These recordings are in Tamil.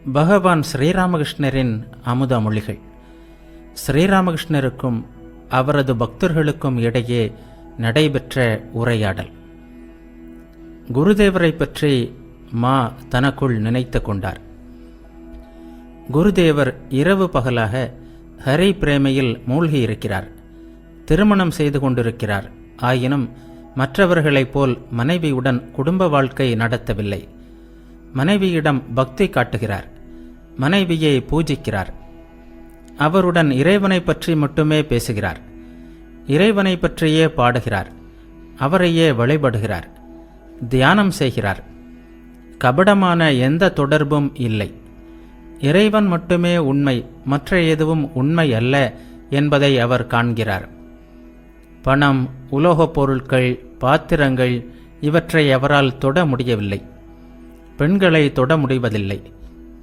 பகவான் ஸ்ரீராமகிருஷ்ணரின் அமுத மொழிகள். ஸ்ரீராமகிருஷ்ணருக்கும் அவரது பக்தர்களுக்கும் இடையே நடைபெற்ற உரையாடல். குருதேவரை பற்றி மா தனக்குள் நினைத்து கொண்டார். குருதேவர் இரவு பகலாக ஹரி பிரேமையில் மூழ்கி இருக்கிறார். திருமணம் செய்து கொண்டிருக்கிறார். ஆயினும் மற்றவர்களைப் போல் மனைவியுடன் குடும்ப வாழ்க்கை நடத்தவில்லை. மனைவியிடம் பக்தி காட்டுகிறார். மனைவியை பூஜிக்கிறார். அவருடன் இறைவனை பற்றி மட்டுமே பேசுகிறார். இறைவனை பற்றியே பாடுகிறார். அவரையே வழிபடுகிறார். தியானம் செய்கிறார். கபடமான எந்த தொடர்பும் இல்லை. இறைவன் மட்டுமே உண்மை, மற்ற எதுவும் உண்மை அல்ல என்பதை அவர் காண்கிறார். பணம், உலோகப் பொருட்கள், பாத்திரங்கள் இவற்றை அவரால் தொட முடியவில்லை. பெண்களை தொட முடிவதில்லை.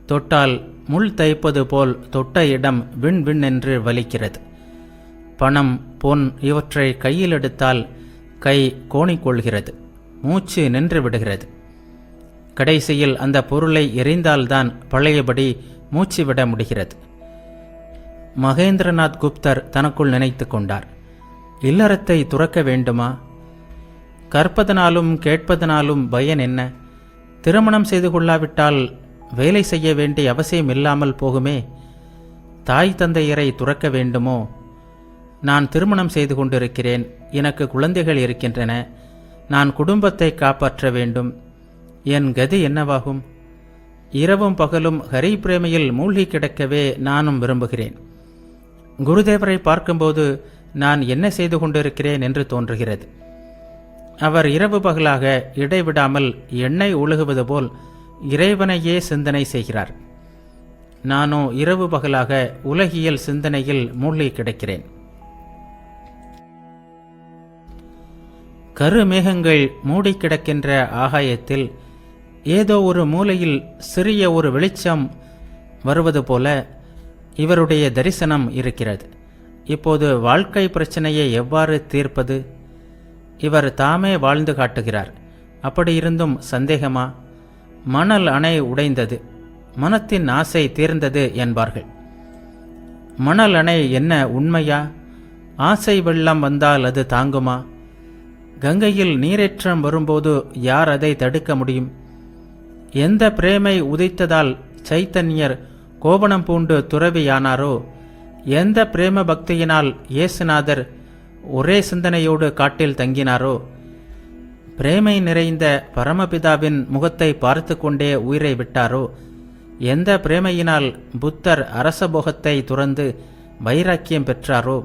தொட்டால் முள் தைப்பது போல் தொட்ட இடம் விண் விண் என்று வலிக்கிறது. பணம், பொன் இவற்றை கையில் எடுத்தால் கை கோணிக்கொள்கிறது. மூச்சு நின்று விடுகிறது. கடைசியில் அந்த பொருளை எரிந்தால்தான் பழையபடி மூச்சு விட முடிகிறது. மகேந்திரநாத் குப்தர் தனக்குள் நினைத்து கொண்டார், இல்லறத்தை துறக்க வேண்டுமா? கற்பதனாலும் கேட்பதனாலும் பயன் என்ன? திருமணம் செய்து கொள்ளாவிட்டால் வேலை செய்ய வேண்டிய அவசியம் இல்லாமல் போகுமே. தாய் தந்தையரை துறக்க வேண்டுமோ? நான் திருமணம் செய்து கொண்டிருக்கிறேன். எனக்கு குழந்தைகள் இருக்கின்றன. நான் குடும்பத்தை காப்பாற்ற வேண்டும். என் கதி என்னவாகும்? இரவும் பகலும் ஹரி பிரேமையில் மூழ்கி கிடக்கவே நானும் விரும்புகிறேன். குருதேவரை பார்க்கும்போது நான் என்ன செய்து கொண்டிருக்கிறேன் என்று தோன்றுகிறது. அவர் இரவு பகலாக இடைவிடாமல் எண்ணெய் ஒழுகுவது போல் இறைவனையே சிந்தனை செய்கிறார். நானோ இரவு பகலாக உலகியல் சிந்தனையில் மூழ்கி கிடக்கிறேன். கருமேகங்கள் மூடி கிடக்கின்ற ஆகாயத்தில் ஏதோ ஒரு மூலையில் சிறிய ஒரு வெளிச்சம் வருவது போல இவருடைய தரிசனம் இருக்கிறது. இப்போது வாழ்க்கை பிரச்சனையை எவ்வாறு தீர்ப்பது? இவர் தாமே வாழ்ந்து காட்டுகிறார். அப்படி இருந்தும் சந்தேகமா? மணல் அணை உடைந்தது, மனத்தின் ஆசை தீர்ந்தது என்பார்கள். மணல் அணை என்ன உண்மையா? ஆசை வெள்ளம் வந்தால் அது தாங்குமா? கங்கையில் நீரேற்றம் வரும்போது யார் அதை தடுக்க முடியும்? எந்த பிரேமை உதைத்ததால் சைத்தன்யர் கோபனம் பூண்டு துறவியானாரோ, எந்த பிரேம பக்தியினால் இயேசுநாதர் ஒரே சிந்தனையோடு காட்டில் தங்கினாரோ, பிரேமை நிறைந்த பரமபிதாவின் முகத்தை பார்த்து கொண்டே உயிரை விட்டாரோ, எந்த பிரேமையினால் புத்தர் அரசபோகத்தை துறந்து வைராக்கியம் பெற்றாரோ,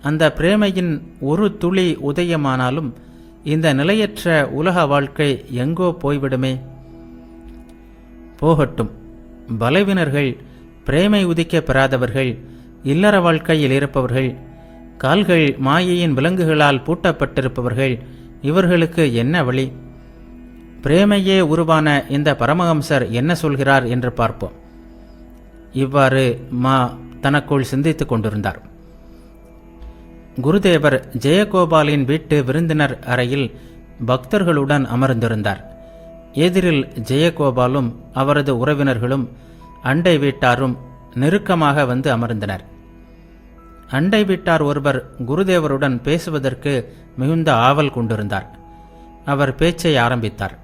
அந்த பிரேமையின் ஒரு துளி உதயமானாலும் இந்த நிலையற்ற உலக வாழ்க்கை எங்கோ போய்விடுமே. போகட்டும். பலவீனர்கள், பிரேமை உதிக்க பெறாதவர்கள், இல்லற வாழ்க்கையில் இருப்பவர்கள், கால்கள் மாயையின் விலங்குகளால் பூட்டப்பட்டிருப்பவர்கள், இவர்களுக்கு என்ன வழி? பிரேமையே உருவான இந்த பரமஹம்சர் என்ன சொல்கிறார் என்று பார்ப்போம். இவ்வாறு மா தனக்குள் சிந்தித்துக் கொண்டிருந்தார். குருதேவர் ஜெயகோபாலின் வீட்டு விருந்தினர் அறையில் பக்தர்களுடன் அமர்ந்திருந்தார். எதிரில் ஜெயகோபாலும் அவரது உறவினர்களும் அண்டை வீட்டாரும் நெருக்கமாக வந்து அமர்ந்தனர். அண்டை வீட்டார் ஒருவர் குருதேவருடன் பேசுவதற்கு மிகுந்த ஆவல் கொண்டிருந்தார். அவர் பேச்சை ஆரம்பித்தார்.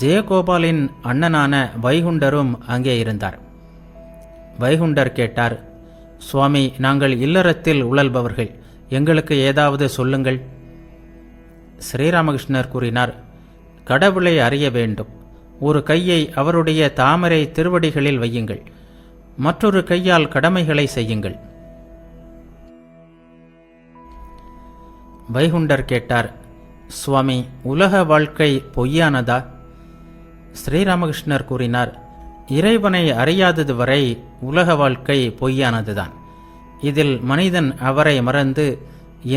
ஜெயகோபாலின் அண்ணனான வைகுண்டரும் அங்கே இருந்தார். வைகுண்டர் கேட்டார், சுவாமி, நாங்கள் இல்லறத்தில் உழல்பவர்கள், எங்களுக்கு ஏதாவது சொல்லுங்கள். ஸ்ரீராமகிருஷ்ணர் கூறினார், கடவுளை அறிய வேண்டும். ஒரு கையை அவருடைய தாமரை திருவடிகளில் வையுங்கள், மற்றொரு கையால் கடமைகளை செய்யுங்கள். வைகுண்டர் கேட்டார், சுவாமி, உலக வாழ்க்கை பொய்யானதா? ஸ்ரீராமகிருஷ்ணர் கூறினார், இறைவனை அறியாதது வரை உலக வாழ்க்கை பொய்யானதுதான். இதில் மனிதன் அவரை மறந்து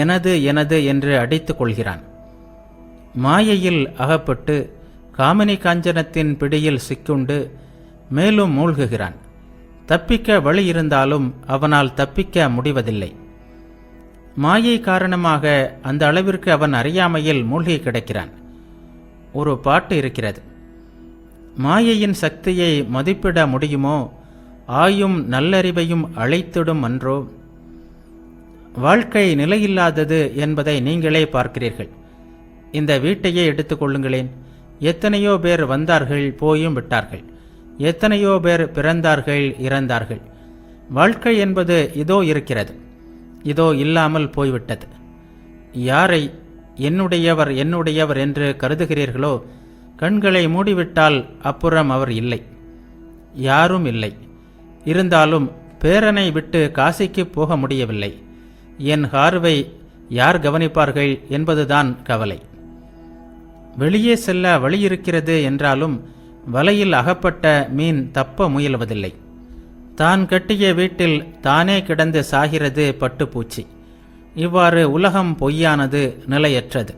எனது எனது என்று அடித்துக் கொள்கிறான். மாயையில் அகப்பட்டு காமினி காஞ்சனத்தின் பிடியில் சிக்குண்டு மேலும் மூழ்குகிறான். தப்பிக்க வழி இருந்தாலும் அவனால் தப்பிக்க முடிவதில்லை. மாயை காரணமாக அந்த அளவிற்கு அவன் அறியாமையில் மூழ்கி கிடக்கிறான். ஒரு பாட்டு இருக்கிறது, மாயையின் சக்தியை மதிப்பிட முடியுமோ? ஆயும் நல்லறிவையும் அழைத்திடும் அன்றோ? வாழ்க்கை நிலையில்லாதது என்பதை நீங்களே பார்க்கிறீர்கள். இந்த வீட்டையே எடுத்துக்கொள்ளுங்களேன். எத்தனையோ பேர் வந்தார்கள், போயும் விட்டார்கள். எத்தனையோ பேர் பிறந்தார்கள், இறந்தார்கள். வாழ்க்கை என்பது இதோ இருக்கிறது, இதோ இல்லாமல் போய்விட்டது. யாரை என்னுடையவர் என்னுடையவர் என்று கருதுகிறீர்களோ, கண்களை மூடிவிட்டால் அப்புறம் அவர் இல்லை, யாரும் இல்லை. இருந்தாலும் பேரனை விட்டு காசிக்கு போக முடியவில்லை. என் ஹார்வை யார் கவனிப்பார்கள் என்பதுதான் கவலை. வெளியே செல்ல வழியிருக்கிறது என்றாலும் வலையில் அகப்பட்ட மீன் தப்ப முயல்வதில்லை. தான் கட்டிய வீட்டில் தானே கிடந்து சாகிறது பட்டுப்பூச்சி. இவ்வாறு உலகம் பொய்யானது, நிலையற்றது.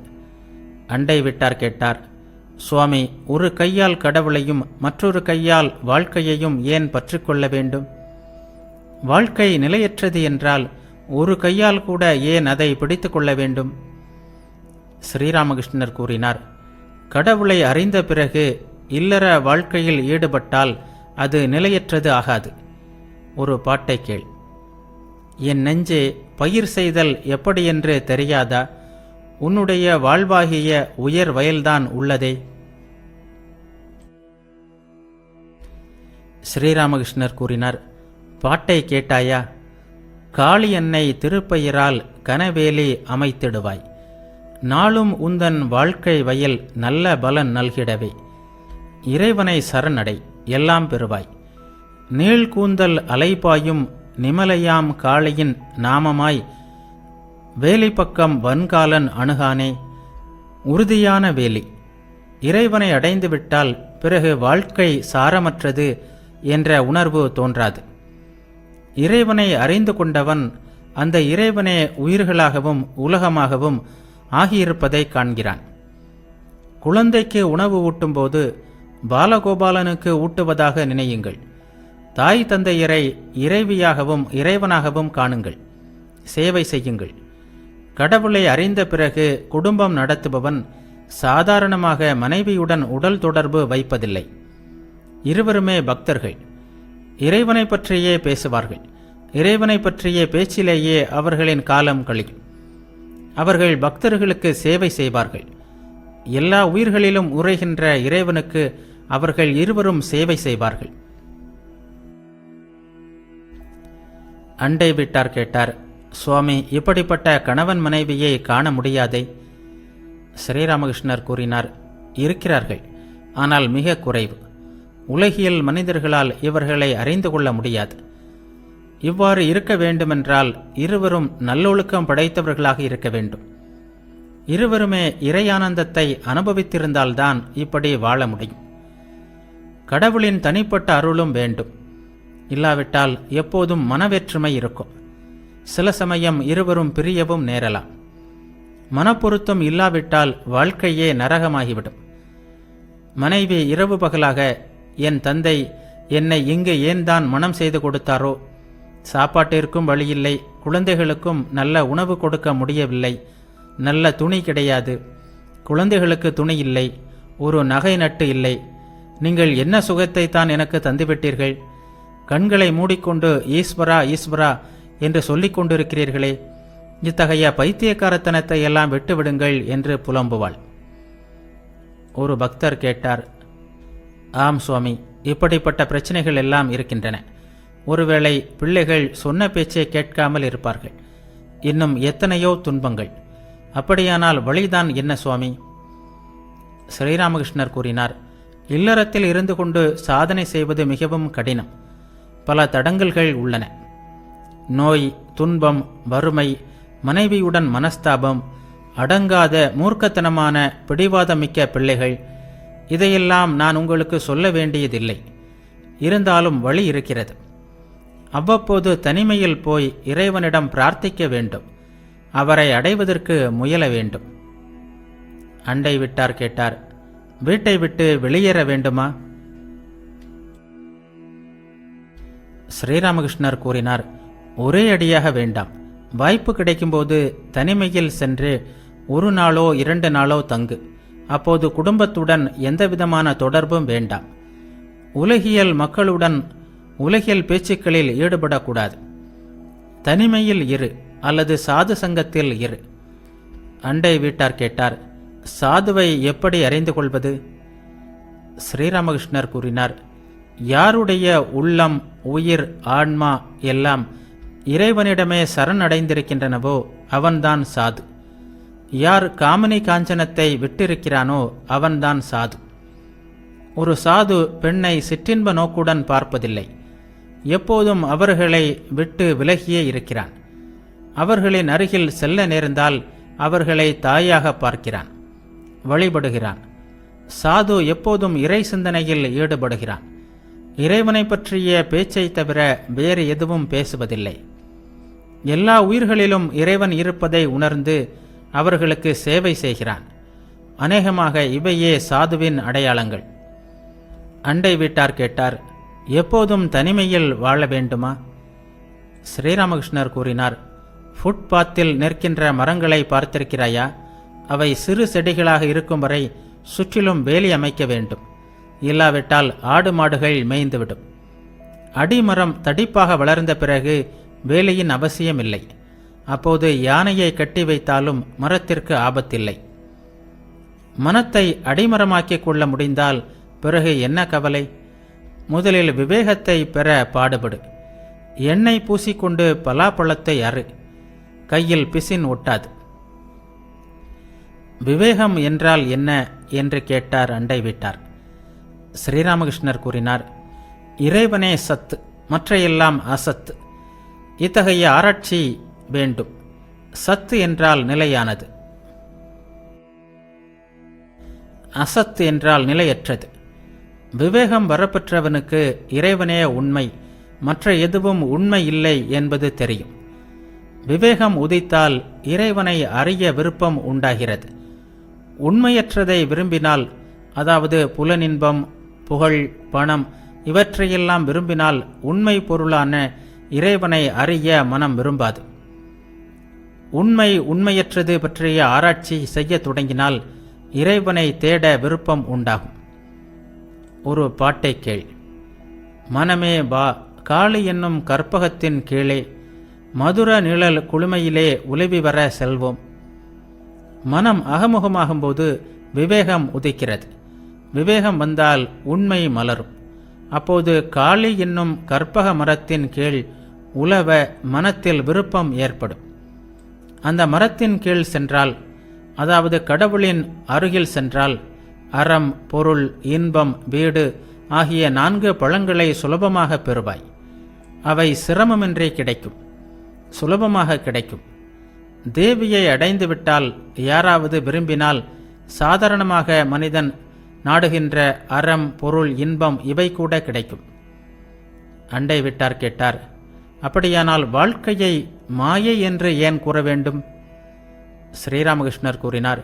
அண்டை விட்டார் கேட்டார், சுவாமி, ஒரு கையால் கடவுளையும் மற்றொரு கையால் வாழ்க்கையையும் ஏன் பற்றிக்கொள்ள வேண்டும்? வாழ்க்கை நிலையற்றது என்றால் ஒரு கையால் கூட ஏன் அதை பிடித்து கொள்ள வேண்டும்? ஸ்ரீராமகிருஷ்ணர் கூறினார், கடவுளை அறிந்த பிறகு இல்லற வாழ்க்கையில் ஈடுபட்டால் அது நிலையற்றது ஆகாது. ஒரு பாட்டை கேள். என் நெஞ்சே, பயிர் செய்தல் எப்படியென்று தெரியாதா? உன்னுடைய வாழ்வாகிய உயர் வயல்தான் உள்ளதே. ஸ்ரீராமகிருஷ்ணர் கூறினார், பாட்டை கேட்டாயா? காளி அன்னை திருப்பெயரால் கனவேலி அமைத்திடுவாய். நாளும் உந்தன் வாழ்க்கை வயல் நல்ல பலன் நல்கிடவே. இறைவனை சரணடை, எல்லாம் பெறுவாய். நீள் கூந்தல் அலைபாயும் நிமலையாம் காளையின் நாமமாய் வேலி பக்கம் வன்காலன் அணுகானே. உறுதியான வேலி. இறைவனை அடைந்துவிட்டால் பிறகு வாழ்க்கை சாரமற்றது என்ற உணர்வு தோன்றாது. இறைவனை அறிந்து கொண்டவன் அந்த இறைவனே உயிர்களாகவும் உலகமாகவும் ஆகியிருப்பதை காண்கிறான். குழந்தைக்கு உணவு ஊட்டும்போது பாலகோபாலனுக்கு ஊட்டுவதாக நினையுங்கள். தாய் தந்தையரை இறைவியாகவும் இறைவனாகவும் காணுங்கள். சேவை செய்யுங்கள். கடவுளை அறிந்த பிறகு குடும்பம் நடத்துபவன் சாதாரணமாக மனைவியுடன் உடல் தொடர்பு வைப்பதில்லை. இருவருமே பக்தர்கள். இறைவனை பற்றியே பேசுவார்கள். இறைவனை பற்றிய பேச்சிலேயே அவர்களின் காலம் கழியும். அவர்கள் பக்தர்களுக்கு சேவை செய்வார்கள். எல்லா உயிர்களிலும் உறைகின்ற இறைவனுக்கு அவர்கள் இருவரும் சேவை செய்வார்கள். அண்டை வீட்டார் கேட்டார், சுவாமி, இப்படிப்பட்ட கணவன் மனைவியை காண முடியாதே? ஸ்ரீராமகிருஷ்ணர் கூறினார், இருக்கிறார்கள், ஆனால் மிக குறைவு. உலகியல் மனிதர்களால் இவர்களை அறிந்து கொள்ள முடியாது. இவ்வாறு இருக்க வேண்டுமென்றால் இருவரும் நல்லொழுக்கம் படைத்தவர்களாக இருக்க வேண்டும். இருவருமே இறையானந்தத்தை அனுபவித்திருந்தால்தான் இப்படி வாழ முடியும். கடவுளின் தனிப்பட்ட அருளும் வேண்டும். இல்லாவிட்டால் எப்போதும் மனவேற்றுமை இருக்கும். சில சமயம் இருவரும் பிரியவும் நேரலாம். மனப்பொருத்தம் இல்லாவிட்டால் வாழ்க்கையே நரகமாகிவிடும். மனைவி இரவு பகலாக, என் தந்தை என்னை இங்கு ஏன் தான் மனம் செய்து கொடுத்தாரோ, சாப்பாட்டிற்கும் வழியில்லை, குழந்தைகளுக்கும் நல்ல உணவு கொடுக்க முடியவில்லை, நல்ல துணி கிடையாது, குழந்தைகளுக்கு துணி இல்லை, ஒரு நகை நட்டு இல்லை, நீங்கள் என்ன சுகத்தை தான் எனக்கு தந்துவிட்டீர்கள்? கண்களை மூடிக்கொண்டு ஈஸ்வரா ஈஸ்வரா என்று சொல்லிக் கொண்டிருக்கிறீர்களே, இத்தகைய பைத்தியக்காரத்தனத்தை எல்லாம் விட்டுவிடுங்கள் என்று புலம்புவாள். ஒரு பக்தர் கேட்டார், ஆம் சுவாமி, இப்படிப்பட்ட பிரச்சனைகள் எல்லாம் இருக்கின்றன. ஒருவேளை பிள்ளைகள் சொன்ன பேச்சை கேட்காமல் இருப்பார்கள். இன்னும் எத்தனையோ துன்பங்கள். அப்படியானால் வழிதான் என்ன சுவாமி? ஸ்ரீராமகிருஷ்ணர் கூறினார், இல்லறத்தில் இருந்து கொண்டு சாதனை செய்வது மிகவும் கடினம். பல தடங்கல்கள் உள்ளன. நோய், துன்பம், வறுமை, மனைவியுடன் மனஸ்தாபம், அடங்காத மூர்க்கத்தனமான பிடிவாதமிக்க பிள்ளைகள், இதையெல்லாம் நான் உங்களுக்கு சொல்ல வேண்டியதில்லை. இருந்தாலும் வழி இருக்கிறது. அவ்வப்போது தனிமையில் போய் இறைவனிடம் பிரார்த்திக்க வேண்டும். அவரை அடைவதற்கு முயல வேண்டும். அண்டை விட்டார் கேட்டார், வீட்டை விட்டு வெளியேற வேண்டுமா? ஸ்ரீராமகிருஷ்ணர் கூறினார், ஒரே அடியாக வேண்டாம். வாய்ப்பு கிடைக்கும்போது தனிமையில் சென்று ஒரு நாளோ 2 நாளோ தங்கு. அப்போது குடும்பத்துடன் எந்தவிதமான தொடர்பும் வேண்டாம். உலகியல் மக்களுடன் உலகியல் பேச்சுக்களில் ஈடுபடக்கூடாது. தனிமையில் இரு அல்லது சாது சங்கத்தில் இரு. அண்டை வீட்டார் கேட்டார், சாதுவை எப்படி அறிந்து கொள்வது? ஸ்ரீராமகிருஷ்ணர் கூறினார், யாருடைய உள்ளம், உயிர், ஆன்மா எல்லாம் இறைவனிடமே சரணடைந்திருக்கின்றனவோ அவன்தான் சாது. யார் காமினி காஞ்சனத்தை விட்டிருக்கிறானோ அவன்தான் சாது. ஒரு சாது பெண்ணை சிற்றின்ப நோக்குடன் பார்ப்பதில்லை. எப்போதும் அவர்களை விட்டு விலகியே இருக்கிறான். அவர்களின் அருகில் செல்ல நேர்ந்தால் அவர்களை தாயாக பார்க்கிறான், வழிபடுகிறான். சாது எப்போதும் இறை சிந்தனையில் ஈடுபடுகிறான். இறைவனை பற்றிய பேச்சை தவிர வேறு எதுவும் பேசுவதில்லை. எல்லா உயிர்களிலும் இறைவன் இருப்பதை உணர்ந்து அவர்களுக்கு சேவை செய்கிறான். அநேகமாக இவையே சாதுவின் அடையாளங்கள். அண்டை வீட்டார் கேட்டார், எப்போதும் தனிமையில் வாழ வேண்டுமா? ஸ்ரீராமகிருஷ்ணர் கூறினார், ஃபுட்பாத்தில் நிற்கின்ற மரங்களை பார்த்திருக்கிறாயா? அவை சிறு செடிகளாக இருக்கும் வரை சுற்றிலும் வேலி அமைக்க வேண்டும். இல்லாவிட்டால் ஆடு மாடுகள் மேய்ந்துவிடும். அடிமரம் தடிப்பாக வளர்ந்த பிறகு வேலியின் அவசியமில்லை. அப்போது யானையை கட்டி வைத்தாலும் மரத்திற்கு ஆபத்தில்லை. மனத்தை அடிமரமாக்கிக் கொள்ள முடிந்தால் பிறகு என்ன கவலை? முதலில் விவேகத்தை பெற பாடுபடு. எண்ணெய் பூசிக்கொண்டு பலாப்பழத்தை அறு, கையில் பிசின் ஒட்டாது. விவேகம் என்றால் என்ன என்று கேட்டார் அண்டை வீட்டார். ஸ்ரீராமகிருஷ்ணர் கூறினார், இறைவனே சத்து, மற்றையெல்லாம் அசத்து. இத்தகைய ஆராய்ச்சி வேண்டும். சத்து என்றால் நிலையானது, அசத்து என்றால் நிலையற்றது. விவேகம் வரப்பெற்றவனுக்கு இறைவனே உண்மை, மற்ற எதுவும் உண்மை இல்லை என்பது தெரியும். விவேகம் உதித்தால் இறைவனை அறிய விருப்பம் உண்டாகிறது. உண்மையற்றதை விரும்பினால், அதாவது புலனின்பம், புகழ், பணம் இவற்றையெல்லாம் விரும்பினால் உண்மை பொருளான இறைவனை அறிய மனம் விரும்பாது. உண்மை, உண்மையற்றது பற்றிய ஆராய்ச்சி செய்ய தொடங்கினால் இறைவனை தேட விருப்பம் உண்டாகும். ஒரு பாட்டை கேள். மனமே வா, காளி என்னும் கற்பகத்தின் கீழே மதுர நிழல் குளுமையிலே உலவி வர செல்வோம். மனம் அகமுகமாகும்போது விவேகம் உதிக்கிறது. விவேகம் வந்தால் உண்மை மலரும். அப்போது காளி என்னும் கற்பக மரத்தின் கீழ் உலவ மனத்தில் விருப்பம் ஏற்படும். அந்த மரத்தின் கீழ் சென்றால், அதாவது கடவுளின் அருகில் சென்றால், அறம், பொருள், இன்பம், வீடு ஆகிய 4 பழங்களை சுலபமாக பெறுவாய். அவை சிரமமின்றி கிடைக்கும், சுலபமாக கிடைக்கும். தேவியை அடைந்துவிட்டால், யாராவது விரும்பினால், சாதாரணமாக மனிதன் நாடுகின்ற அறம், பொருள், இன்பம் இவை கூட கிடைக்கும். அண்டை வீட்டார் கேட்டார், அப்படியானால் வாழ்க்கையை மாயை என்று ஏன் கூற வேண்டும்? ஸ்ரீராமகிருஷ்ணர் கூறினார்,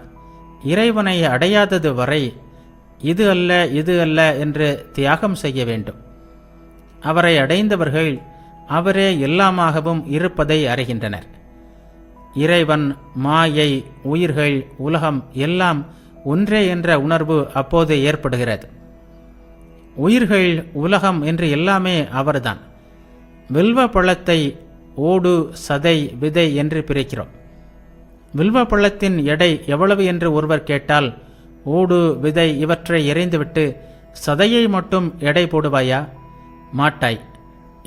இறைவனை அடையாதது வரை இது அல்ல, இது அல்ல என்று தியாகம் செய்ய வேண்டும். அவரை அடைந்தவர்கள் அவரே எல்லாமாகவும் இருப்பதை அறிகின்றனர். இறைவன், மாயை, உயிர்கள், உலகம் எல்லாம் ஒன்றே என்ற உணர்வு அப்போது ஏற்படுகிறது. உயிர்கள், உலகம் என்று எல்லாமே அவர்தான். வில்வ பழத்தை ஓடு, சதை, விதை என்று பிரிக்கிறோம். வில்வ பழத்தின் எடை எவ்வளவு என்று ஒருவர் கேட்டால், ஓடு, விதை இவற்றை எறிந்துவிட்டு சதையை மட்டும் எடை போடுவாயா? மாட்டாய்.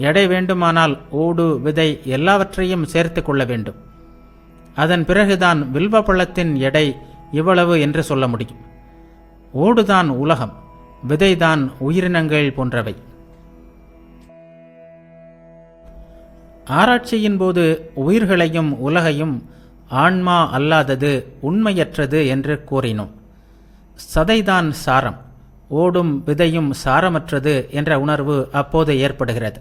எடை வேண்டுமானால் ஓடு, விதை எல்லாவற்றையும் சேர்த்து கொள்ள வேண்டும். அதன் பிறகுதான் வில்வ பழத்தின் எடை இவ்வளவு என்று சொல்ல முடியும். ஓடுதான் உலகம், விதைதான் உயிரினங்கள் போன்றவை. ஆராய்ச்சியின் போது உயிர்களையும் உலகையும் ஆன்மா அல்லாதது, உண்மையற்றது என்று கூறினோம். சதைதான் சாரம், ஓடும் விதையும் சாரமற்றது என்ற உணர்வு அப்போது ஏற்படுகிறது.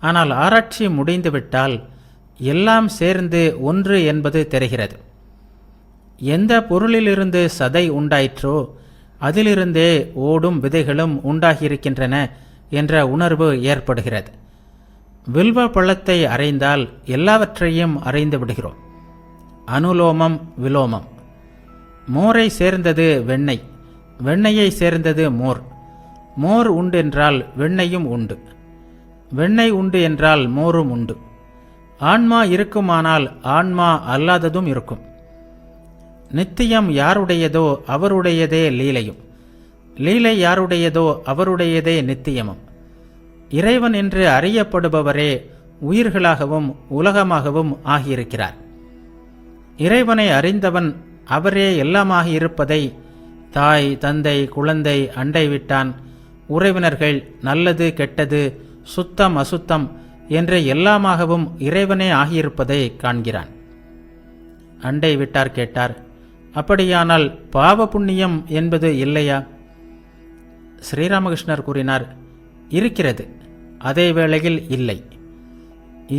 ஆனால் ஆராய்ச்சி முடிந்துவிட்டால் எல்லாம் சேர்ந்து ஒன்று என்பது தெரிகிறது. எந்த பொருளிலிருந்து சதை உண்டாயிற்றோ அதிலிருந்தே ஓடும் விதைகளும் உண்டாகியிருக்கின்றன என்ற உணர்வு ஏற்படுகிறது. வில்வ பழத்தை அறைந்தால் எல்லாவற்றையும் அறிந்து விடுகிறோம். அனுலோமம், விலோமம். மோரை சேர்ந்தது வெண்ணெய், வெண்ணெயை சேர்ந்தது மோர். மோர் உண்டு என்றால் வெண்ணெயும் உண்டு, வெண்ணெய் உண்டு என்றால் மோரும் உண்டு. ஆன்மா இருக்குமானால் ஆன்மா அல்லாததும் இருக்கும். நித்தியம் யாருடையதோ அவருடையதே லீலையும், லீலை யாருடையதோ அவருடையதே நித்தியமும். இறைவன் என்று அறியப்படுபவரே உயிர்களாகவும் உலகமாகவும் ஆகியிருக்கிறார். இறைவனை அறிந்தவன் அவரே எல்லாமாக இருப்பதை தாய், தந்தை, குழந்தை, அண்டை வீட்டான், உறவினர்கள், நல்லது கெட்டது, சுத்தம் அசுத்தம் என்ற எல்லாமாகவும் இறைவனே ஆகியிருப்பதை காண்கிறான். அண்டை வீட்டார் கேட்டார், அப்படியானால் பாவ புண்ணியம் என்பது இல்லையா? ஸ்ரீராமகிருஷ்ணர் கூறினார், இருக்கிறது, அதே வேளையில் இல்லை.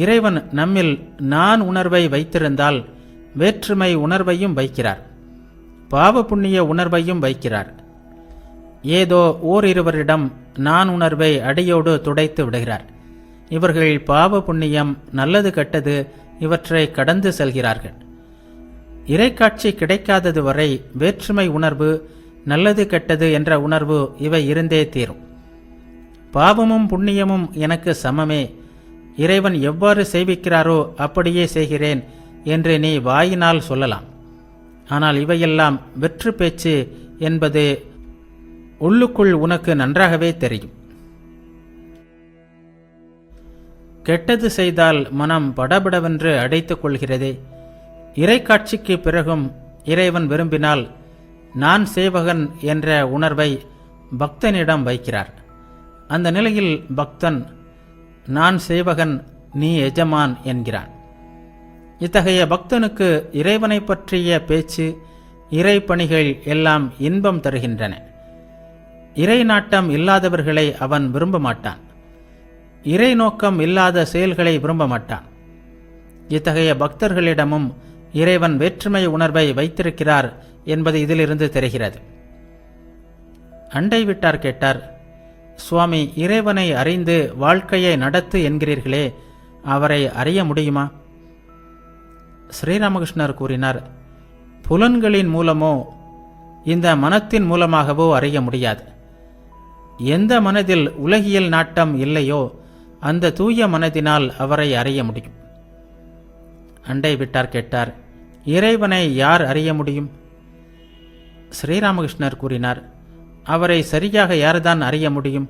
இறைவன் நம்மில் நான் உணர்வை வைத்திருந்தால் வேற்றுமை உணர்வையும் வைக்கிறார், பாவ புண்ணிய உணர்வையும் வைக்கிறார். ஏதோ ஓரிருவரிடம் நான் உணர்வை அடியோடு துடைத்து விடுகிறார். இவர்கள் பாவ புண்ணியம், நல்லது கெட்டது இவற்றை கடந்து செல்கிறார்கள். இறைக்காட்சி கிடைக்காதது வரை வேற்றுமை உணர்வு, நல்லது கெட்டது என்ற உணர்வு இவை இருந்தே தீரும். பாவமும் புண்ணியமும் எனக்கு சமமே, இறைவன் எவ்வாறு செய்விக்கிறாரோ அப்படியே செய்கிறேன் என்று நீ வாயினால் சொல்லலாம். ஆனால் இவையெல்லாம் வெற்று பேச்சு என்பது உள்ளுக்குள் உனக்கு நன்றாகவே தெரியும். கெட்டது செய்தால் மனம் படபடவென்று அடைத்துக் கொள்கிறதே. இறைக்காட்சிக்கு பிறகும் இறைவன் விரும்பினால் நான் சேவகன் என்ற உணர்வை பக்தனிடம் வைக்கிறார். அந்த நிலையில் பக்தன் நான் சேவகன், நீ எஜமான் என்கிறான். இத்தகைய பக்தனுக்கு இறைவனை பற்றிய பேச்சு, இறை பணிகள் எல்லாம் இன்பம் தருகின்றன. இறை நாட்டம் இல்லாதவர்களை அவன் விரும்ப மாட்டான். இறை நோக்கம் இல்லாத செயல்களை விரும்ப மாட்டான். இத்தகைய பக்தர்களிடமும் இறைவன் வேற்றுமை உணர்வை வைத்திருக்கிறார் என்பது இதிலிருந்து தெரிகிறது. அண்டை வீட்டார் கேட்டார், சுவாமி, இறைவனை அறிந்து வாழ்க்கையை நடத்து என்கிறீர்களே, அவரை அறிய முடியுமா? ஸ்ரீராமகிருஷ்ணர் கூறினார், புலன்களின் மூலமோ இந்த மனத்தின் மூலமாகவோ அறிய முடியாது. எந்த மனதில் உலகியல் நாட்டம் இல்லையோ அந்த தூய மனதினால் அவரை அறிய முடியும். அண்டை வீட்டார் கேட்டார், இறைவனை யார் அறிய முடியும்? ஸ்ரீராமகிருஷ்ணர் கூறினார், அவரை சரியாக யார்தான் அறிய முடியும்?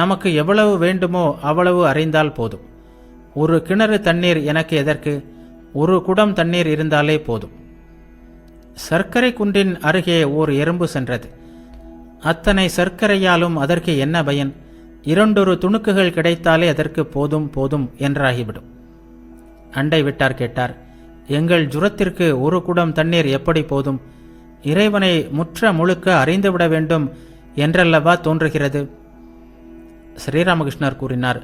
நமக்கு எவ்வளவு வேண்டுமோ அவ்வளவு அறிந்தால் போதும். ஒரு கிணறு தண்ணீர் எனக்கு எதற்கு? ஒரு குடம் தண்ணீர் இருந்தாலே போதும். சர்க்கரை குன்றின் அருகே ஓர் எறும்பு சென்றது. அத்தனை சர்க்கரையாலும் அதற்கு என்ன பயன்? 2 துணுக்குகள் கிடைத்தாலே அதற்கு போதும் போதும் என்றாகிவிடும். அண்டை வீட்டார் கேட்டார், எங்கள் ஜுரத்திற்கு ஒரு குடம் தண்ணீர் எப்படி போதும்? இறைவனை முற்ற முழுக்க அறிந்துவிட வேண்டும் என்றல்லவா தோன்றுகிறது? ஸ்ரீராமகிருஷ்ணர் கூறினார்,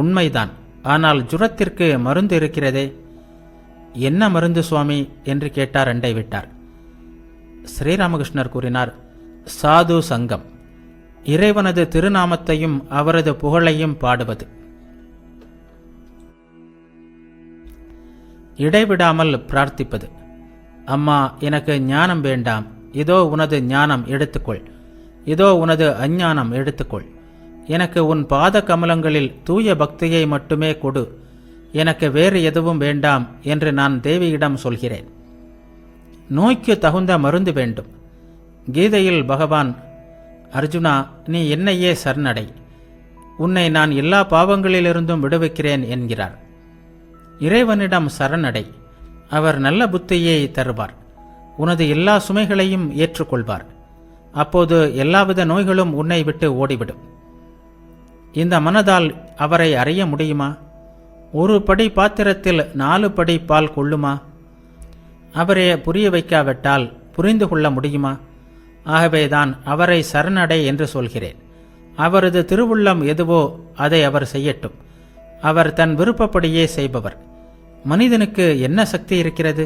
உண்மைதான், ஆனால் ஜுரத்திற்கு மருந்து இருக்கிறதே. என்ன மருந்து சுவாமி என்று கேட்டார் அண்டை வீட்டார். ஸ்ரீராமகிருஷ்ணர் கூறினார், சாது சங்கம், இறைவனது திருநாமத்தையும் அவரது புகழையும் பாடுவது. இடைவிடாமல் பிரார்த்திப்பது. அம்மா, எனக்கு ஞானம் வேண்டாம், இதோ உனது ஞானம் எடுத்துக்கொள், இதோ உனது அஞ்ஞானம் எடுத்துக்கொள், எனக்கு உன் பாத கமலங்களில் தூய பக்தியை மட்டுமே கொடு, எனக்கு வேறு எதுவும் வேண்டாம் என்று நான் தேவியிடம் சொல்கிறேன். நோய்க்கு தகுந்த மருந்து வேண்டும். கீதையில் பகவான், அர்ஜுனா, நீ என்னையே சரணடை, உன்னை நான் எல்லா பாவங்களிலிருந்தும் விடுவிக்கிறேன் என்கிறார். இறைவனிடம் சரணடை, அவர் நல்ல புத்தியை தருவார், உனது எல்லா சுமைகளையும் ஏற்றுக்கொள்வார். அப்போது எல்லாவித நோய்களும் உன்னை விட்டு ஓடிவிடும். இந்த மனதால் அவரை அறிய முடியுமா? ஒரு படி பாத்திரத்தில் 4 படி பால் கொள்ளுமா? அவரே புரிய வைக்காவிட்டால் புரிந்து கொள்ள முடியுமா? ஆகவேதான் அவரை சரணடை என்று சொல்கிறேன். அவரது திருவுள்ளம் எதுவோ அதை அவர் செய்யட்டும். அவர் தன் விருப்பப்படியே செய்பவர். மனிதனுக்கு என்ன சக்தி இருக்கிறது?